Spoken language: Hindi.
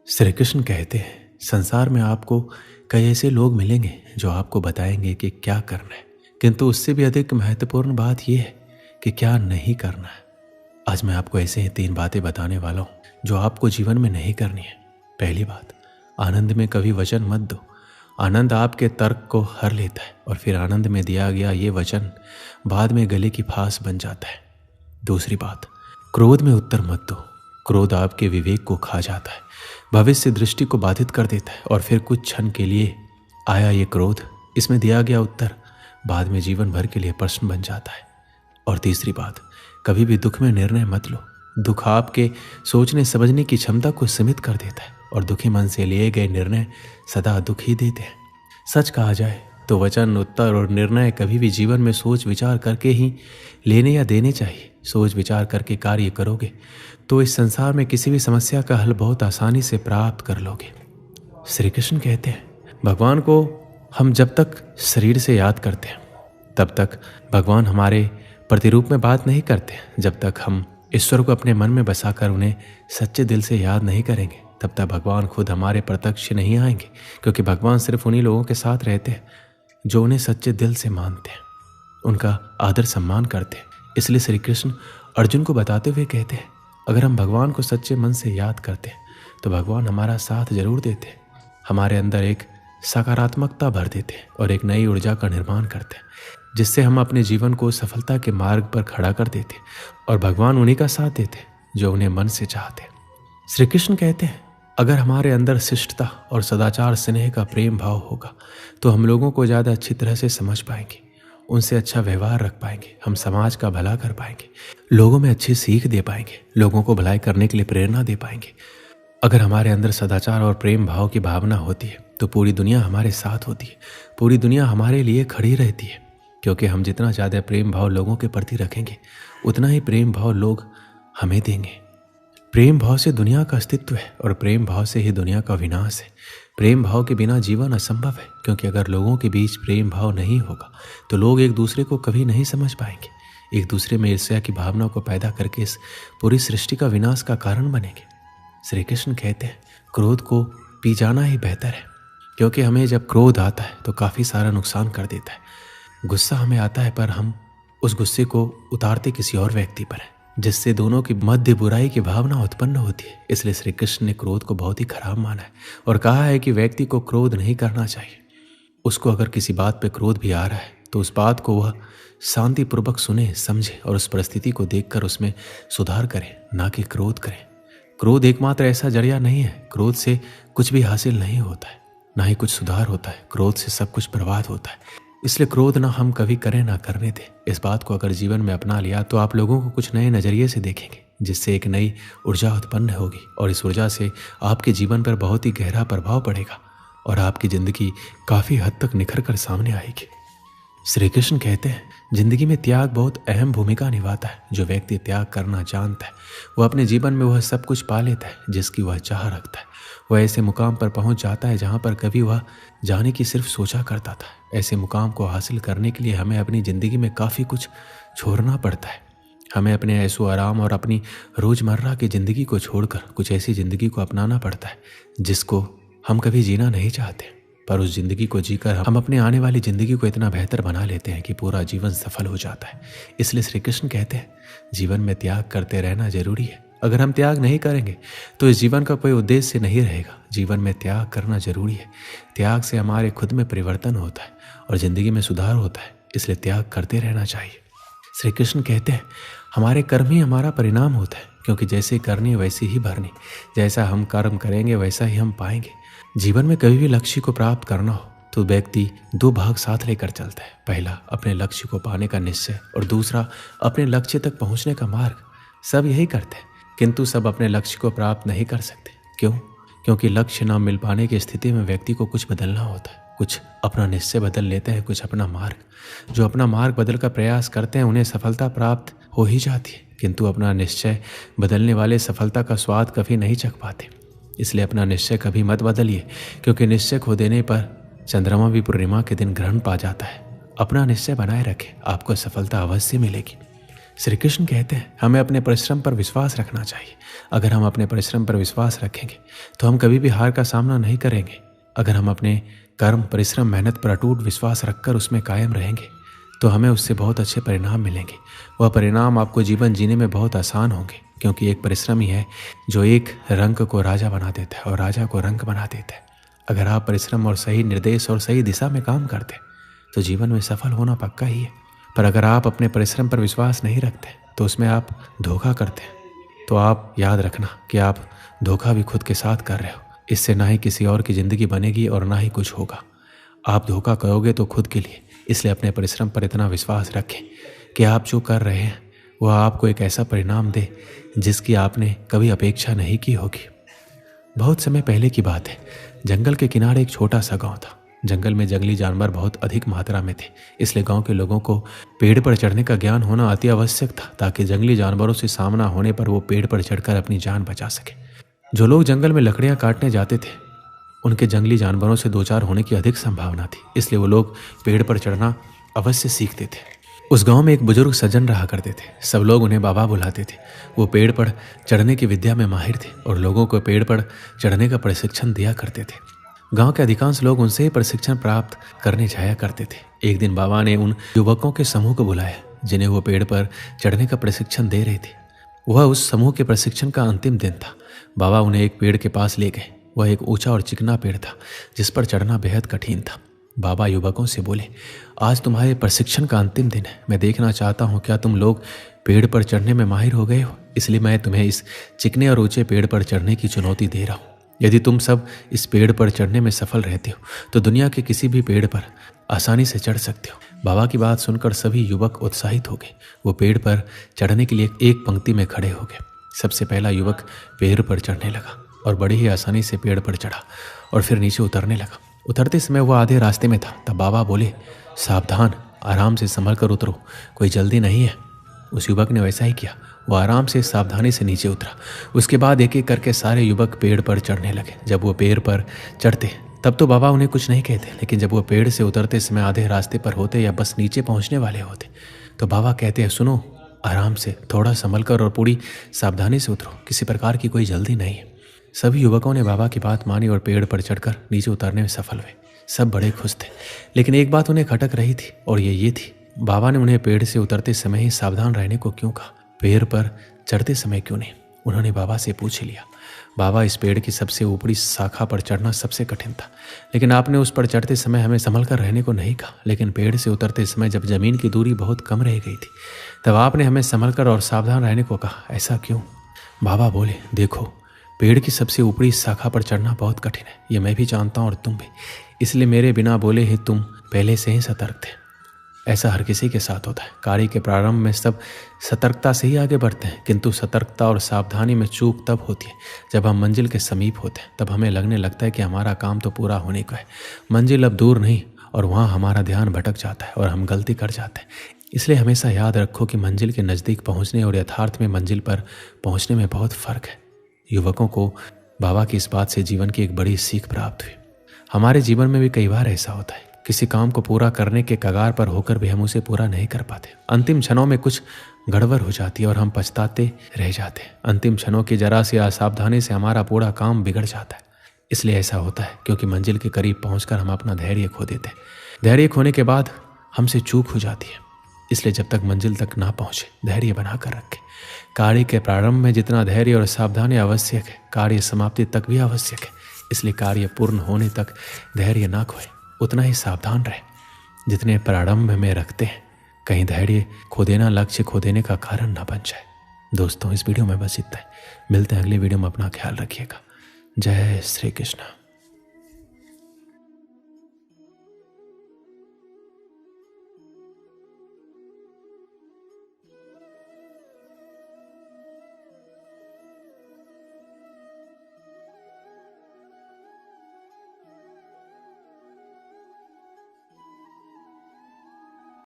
श्री कृष्ण कहते हैं संसार में आपको कई ऐसे लोग मिलेंगे जो आपको बताएंगे कि क्या करना है, किंतु उससे भी अधिक महत्वपूर्ण बात यह है कि क्या नहीं करना है। आज मैं आपको ऐसे ही 3 बातें बताने वाला हूं जो आपको जीवन में नहीं करनी है। पहली बात, आनंद में कभी वचन मत दो। आनंद आपके तर्क को हर लेता है और फिर आनंद में दिया गया ये वचन बाद में गले की फांस बन जाता है। दूसरी बात, क्रोध में उत्तर मत दो। क्रोध आपके विवेक को खा जाता है, भविष्य दृष्टि को बाधित कर देता है और फिर कुछ क्षण के लिए आया ये क्रोध, इसमें दिया गया उत्तर बाद में जीवन भर के लिए प्रश्न बन जाता है। और तीसरी बात, कभी भी दुख में निर्णय मत लो। दुख आपके सोचने समझने की क्षमता को सीमित कर देता है और दुखी मन से लिए गए निर्णय सदा दुख ही देते हैं। सच कहा जाए तो वचन, उत्तर और निर्णय कभी भी जीवन में सोच विचार करके ही लेने या देने चाहिए। सोच विचार करके कार्य करोगे तो इस संसार में किसी भी समस्या का हल बहुत आसानी से प्राप्त कर लोगे। श्री कृष्ण कहते हैं भगवान को हम जब तक शरीर से याद करते हैं तब तक भगवान हमारे प्रतिरूप में बात नहीं करते। जब तक हम ईश्वर को अपने मन में बसाकर उन्हें सच्चे दिल से याद नहीं करेंगे तब तक भगवान खुद हमारे प्रत्यक्ष नहीं आएंगे, क्योंकि भगवान सिर्फ उन्हीं लोगों के साथ रहते हैं जो उन्हें सच्चे दिल से मानते हैं, उनका आदर सम्मान करते हैं। इसलिए श्री कृष्ण अर्जुन को बताते हुए कहते हैं अगर हम भगवान को सच्चे मन से याद करते हैं तो भगवान हमारा साथ जरूर देते हैं, हमारे अंदर एक सकारात्मकता भर देते हैं और एक नई ऊर्जा का निर्माण करते हैं, जिससे हम अपने जीवन को सफलता के मार्ग पर खड़ा कर देते हैं और भगवान उन्हीं का साथ देते हैं जो उन्हें मन से चाहते हैं। श्री कृष्ण कहते हैं अगर हमारे अंदर शिष्टता और सदाचार स्नेह का प्रेम भाव होगा तो हम लोगों को ज़्यादा अच्छी तरह से समझ पाएंगे, उनसे अच्छा व्यवहार रख पाएंगे, हम समाज का भला कर पाएंगे, लोगों में अच्छी सीख दे पाएंगे, लोगों को भलाई करने के लिए प्रेरणा दे पाएंगे। अगर हमारे अंदर सदाचार और प्रेम भाव की भावना होती है तो पूरी दुनिया हमारे साथ होती है, पूरी दुनिया हमारे लिए खड़ी रहती है, क्योंकि हम जितना ज़्यादा प्रेम भाव लोगों के प्रति रखेंगे उतना ही प्रेम भाव लोग हमें देंगे। प्रेम भाव से दुनिया का अस्तित्व है और प्रेम भाव से ही दुनिया का विनाश है। प्रेम भाव के बिना जीवन असंभव है, क्योंकि अगर लोगों के बीच प्रेम भाव नहीं होगा तो लोग एक दूसरे को कभी नहीं समझ पाएंगे, एक दूसरे में ईर्ष्या की भावना को पैदा करके इस पूरी सृष्टि का विनाश का कारण बनेंगे। श्री कृष्ण कहते हैं क्रोध को पी जाना ही बेहतर है, क्योंकि हमें जब क्रोध आता है तो काफ़ी सारा नुकसान कर देता है। गुस्सा हमें आता है पर हम उस गुस्से को उतारते किसी और व्यक्ति पर है, जिससे दोनों की मध्य बुराई की भावना उत्पन्न होती है। इसलिए श्री कृष्ण ने क्रोध को बहुत ही खराब माना है और कहा है कि व्यक्ति को क्रोध नहीं करना चाहिए। उसको अगर किसी बात पे क्रोध भी आ रहा है तो उस बात को वह शांतिपूर्वक सुने, समझे और उस परिस्थिति को देखकर उसमें सुधार करे, ना कि क्रोध करे। क्रोध एकमात्र ऐसा जरिया नहीं है, क्रोध से कुछ भी हासिल नहीं होता है, ना ही कुछ सुधार होता है, क्रोध से सब कुछ बर्बाद होता है। इसलिए क्रोध ना हम कभी करें ना करने दें। इस बात को अगर जीवन में अपना लिया तो आप लोगों को कुछ नए नज़रिए से देखेंगे, जिससे एक नई ऊर्जा उत्पन्न होगी और इस ऊर्जा से आपके जीवन पर बहुत ही गहरा प्रभाव पड़ेगा और आपकी ज़िंदगी काफ़ी हद तक निखर कर सामने आएगी। श्री कृष्ण कहते हैं जिंदगी में त्याग बहुत अहम भूमिका निभाता है। जो व्यक्ति त्याग करना जानता है वह अपने जीवन में वह सब कुछ पा लेता है जिसकी वह चाह रखता है। वह ऐसे मुकाम पर पहुंच जाता है जहां पर कभी वह जाने की सिर्फ सोचा करता था। ऐसे मुकाम को हासिल करने के लिए हमें अपनी ज़िंदगी में काफ़ी कुछ छोड़ना पड़ता है। हमें अपने ऐशो आराम और अपनी रोज़मर्रा की ज़िंदगी को छोड़कर कुछ ऐसी ज़िंदगी को अपनाना पड़ता है जिसको हम कभी जीना नहीं चाहते, पर उस ज़िंदगी को जीकर हम अपने आने वाली ज़िंदगी को इतना बेहतर बना लेते हैं कि पूरा जीवन सफल हो जाता है। इसलिए श्री कृष्ण कहते हैं जीवन में त्याग करते रहना जरूरी है। अगर हम त्याग नहीं करेंगे तो इस जीवन का कोई उद्देश्य नहीं रहेगा। जीवन में त्याग करना जरूरी है। त्याग से हमारे खुद में परिवर्तन होता है और ज़िंदगी में सुधार होता है, इसलिए त्याग करते रहना चाहिए। श्री कृष्ण कहते हैं हमारे कर्म ही हमारा परिणाम होता है, क्योंकि जैसे करनी वैसी ही भरनी। जैसा हम कर्म करेंगे वैसा ही हम पाएंगे। जीवन में कभी भी लक्ष्य को प्राप्त करना हो तो व्यक्ति 2 भाग साथ लेकर चलता है। पहला अपने लक्ष्य को पाने का निश्चय और दूसरा अपने लक्ष्य तक पहुंचने का मार्ग। सब यही करते हैं, किंतु सब अपने लक्ष्य को प्राप्त नहीं कर सकते। क्यों? क्योंकि लक्ष्य न मिल पाने की स्थिति में व्यक्ति को कुछ बदलना होता है। कुछ अपना निश्चय बदल लेते हैं, कुछ अपना मार्ग। जो अपना मार्ग बदल का प्रयास करते हैं उन्हें सफलता प्राप्त हो ही जाती है, किंतु अपना निश्चय बदलने वाले सफलता का स्वाद कभी नहीं चख पाते। इसलिए अपना निश्चय कभी मत बदलिए, क्योंकि निश्चय खो देने पर चंद्रमा भी पूर्णिमा के दिन ग्रहण पा जाता है। अपना निश्चय बनाए रखें, आपको सफलता अवश्य मिलेगी। श्री कृष्ण कहते हैं हमें अपने परिश्रम पर विश्वास रखना चाहिए। अगर हम अपने परिश्रम पर विश्वास रखेंगे तो हम कभी भी हार का सामना नहीं करेंगे। अगर हम अपने कर्म, परिश्रम, मेहनत पर अटूट विश्वास रखकर उसमें कायम रहेंगे तो हमें उससे बहुत अच्छे परिणाम मिलेंगे। वह परिणाम आपको जीवन जीने में बहुत आसान होंगे, क्योंकि एक परिश्रम ही है जो एक रंग को राजा बना देता है और राजा को रंग बना देता है। अगर आप परिश्रम और सही निर्देश और सही दिशा में काम करते हैं तो जीवन में सफल होना पक्का ही है। पर अगर आप अपने परिश्रम पर विश्वास नहीं रखते तो उसमें आप धोखा करते हैं, तो आप याद रखना कि आप धोखा भी खुद के साथ कर रहे हो। इससे ना ही किसी और की ज़िंदगी बनेगी और ना ही कुछ होगा। आप धोखा करोगे तो खुद के लिए। इसलिए अपने परिश्रम पर इतना विश्वास रखें कि आप जो कर रहे हैं वह आपको एक ऐसा परिणाम दे जिसकी आपने कभी अपेक्षा नहीं की होगी। बहुत समय पहले की बात है, जंगल के किनारे एक छोटा सा गांव था। जंगल में जंगली जानवर बहुत अधिक मात्रा में थे, इसलिए गांव के लोगों को पेड़ पर चढ़ने का ज्ञान होना अति आवश्यक था, ताकि जंगली जानवरों से सामना होने पर वो पेड़ पर चढ़कर अपनी जान बचा सके। जो लोग जंगल में लकड़ियां काटने जाते थे उनके जंगली जानवरों से दो चार होने की अधिक संभावना थी, इसलिए वो लोग पेड़ पर चढ़ना अवश्य सीखते थे। उस गांव में एक बुजुर्ग सज्जन रहा करते थे। सब लोग उन्हें बाबा बुलाते थे। वो पेड़ पर चढ़ने की विद्या में माहिर थे और लोगों को पेड़ पर चढ़ने का प्रशिक्षण दिया करते थे। गांव के अधिकांश लोग उनसे ही प्रशिक्षण प्राप्त करने जाया करते थे। एक दिन बाबा ने उन युवकों के समूह को बुलाया जिन्हें वो पेड़ पर चढ़ने का प्रशिक्षण दे रहे थे। वह उस समूह के प्रशिक्षण का अंतिम दिन था। बाबा उन्हें एक पेड़ के पास ले गए। वह एक ऊंचा और चिकना पेड़ था जिस पर चढ़ना बेहद कठिन था। बाबा युवकों से बोले, आज तुम्हारे प्रशिक्षण का अंतिम दिन है। मैं देखना चाहता हूँ क्या तुम लोग पेड़ पर चढ़ने में माहिर हो गए हो। इसलिए मैं तुम्हें इस चिकने और ऊंचे पेड़ पर चढ़ने की चुनौती दे रहा हूँ। यदि तुम सब इस पेड़ पर चढ़ने में सफल रहते हो तो दुनिया के किसी भी पेड़ पर आसानी से चढ़ सकते हो। बाबा की बात सुनकर सभी युवक उत्साहित हो गए। वो पेड़ पर चढ़ने के लिए एक पंक्ति में खड़े हो गए। सबसे पहला युवक पेड़ पर चढ़ने लगा और बड़ी ही आसानी से पेड़ पर चढ़ा और फिर नीचे उतरने लगा। उतरते समय वह आधे रास्ते में था। तब बाबा बोले, सावधान, आराम से संभल कर उतरो, कोई जल्दी नहीं है। उस युवक ने वैसा ही किया। वह आराम से सावधानी से नीचे उतरा। उसके बाद एक एक करके सारे युवक पेड़ पर चढ़ने लगे। जब वो पेड़ पर चढ़ते तब तो बाबा उन्हें कुछ नहीं कहते, लेकिन जब वो पेड़ से उतरते समय आधे रास्ते पर होते या बस नीचे पहुंचने वाले होते तो बाबा कहते हैं, सुनो, आराम से, थोड़ा संभल कर और पूरी सावधानी से उतरो, किसी प्रकार की कोई जल्दी नहीं है। सभी युवकों ने बाबा की बात मानी और पेड़ पर चढ़कर नीचे उतरने में सफल हुए। सब बड़े खुश थे, लेकिन एक बात उन्हें खटक रही थी और ये थी, बाबा ने उन्हें पेड़ से उतरते समय ही सावधान रहने को क्यों कहा, पेड़ पर चढ़ते समय क्यों नहीं। उन्होंने बाबा से पूछ लिया, बाबा, इस पेड़ की सबसे ऊपरी शाखा पर चढ़ना सबसे कठिन था, लेकिन आपने उस पर चढ़ते समय हमें संभल कर रहने को नहीं कहा। लेकिन पेड़ से उतरते समय जब जमीन की दूरी बहुत कम रह गई थी तब आपने हमें संभल कर और सावधान रहने को कहा, ऐसा क्यों। बाबा बोले, देखो, पेड़ की सबसे ऊपरी शाखा पर चढ़ना बहुत कठिन है, ये मैं भी जानता हूँ और तुम भी। इसलिए मेरे बिना बोले ही तुम पहले से ही सतर्क थे। ऐसा हर किसी के साथ होता है। कार्य के प्रारंभ में सब सतर्कता से ही आगे बढ़ते हैं, किंतु सतर्कता और सावधानी में चूक तब होती है जब हम मंजिल के समीप होते हैं। तब हमें लगने लगता है कि हमारा काम तो पूरा होने को है, मंजिल अब दूर नहीं, और वहाँ हमारा ध्यान भटक जाता है और हम गलती कर जाते हैं। इसलिए हमेशा याद रखो कि मंजिल के नज़दीक पहुँचने और यथार्थ में मंजिल पर पहुँचने में बहुत फ़र्क है। युवकों को बाबा की इस बात से जीवन की एक बड़ी सीख प्राप्त हुई। हमारे जीवन में भी कई बार ऐसा होता है, किसी काम को पूरा करने के कगार पर होकर भी हम उसे पूरा नहीं कर पाते। अंतिम क्षणों में कुछ गड़बड़ हो जाती है और हम पछताते रह जाते हैं। अंतिम क्षणों की जरा सी असावधानी से हमारा पूरा काम बिगड़ जाता है। इसलिए ऐसा होता है क्योंकि मंजिल के करीब पहुंचकर हम अपना धैर्य खो देते हैं। धैर्य खोने के बाद हमसे चूक हो जाती है। इसलिए जब तक मंजिल तक ना पहुंचे धैर्य बना कर रखें। कार्य के प्रारंभ में जितना धैर्य और सावधानी आवश्यक है, कार्य समाप्ति तक भी आवश्यक है। इसलिए कार्य पूर्ण होने तक धैर्य ना खोए, उतना ही सावधान रहे जितने प्रारंभ में रखते हैं। कहीं धैर्य खो देना लक्ष्य खो देने का कारण ना बन जाए। दोस्तों, इस वीडियो में बस इतना है। मिलते हैं अगले वीडियो में। अपना ख्याल रखिएगा। जय श्री कृष्ण।